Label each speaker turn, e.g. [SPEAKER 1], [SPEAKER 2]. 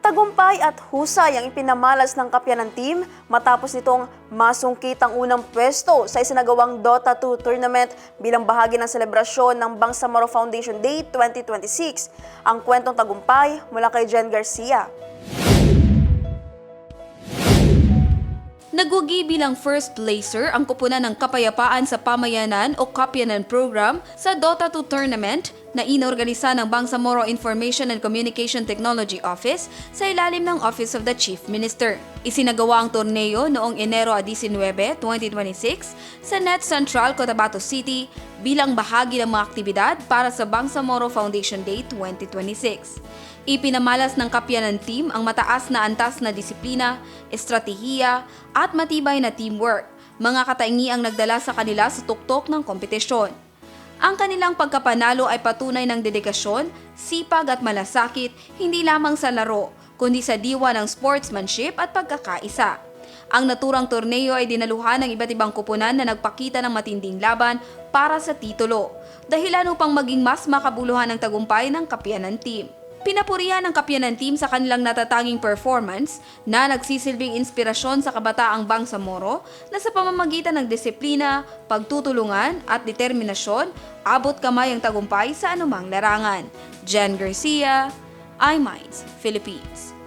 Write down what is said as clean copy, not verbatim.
[SPEAKER 1] Tagumpay at husay ang ipinamalas ng Kapyanan Team matapos nitong masungkit ang unang pwesto sa isinagawang Dota 2 tournament bilang bahagi ng selebrasyon ng Bangsamoro Foundation Day 2026. Ang kwentong tagumpay mula kay Jen Garcia.
[SPEAKER 2] Nagwagi bilang first placer ang Kupunan ng Kapayapaan sa Pamayanan o Kapyanan Program sa Dota 2 tournament na inorganisa ng Bangsamoro Information and Communication Technology Office sa ilalim ng Office of the Chief Minister. Isinagawa ang torneo noong Enero 19, 2026 sa Net Central, Cotabato City bilang bahagi ng mga aktibidad para sa Bangsamoro Foundation Day 2026. Ipinamalas ng Kapyanan Team ang mataas na antas na disiplina, estratehiya at matibay na teamwork, mga kataingiang nagdala sa kanila sa tuktok ng kompetisyon. Ang kanilang pagkapanalo ay patunay ng dedikasyon, sipag at malasakit hindi lamang sa laro, kundi sa diwa ng sportsmanship at pagkakaisa. Ang naturang torneo ay dinaluhan ng iba't ibang kupunan na nagpakita ng matinding laban para sa titulo, dahilan upang maging mas makabuluhan ang tagumpay ng Kapyanan Team. Pinapurihan ng Kapyanan Team sa kanilang natatanging performance na nagsisilbing inspirasyon sa kabataang Bangsamoro na sa pamamagitan ng disiplina, pagtutulungan at determinasyon, abot kamay ang tagumpay sa anumang larangan. Jen Garcia, iMinds, Philippines.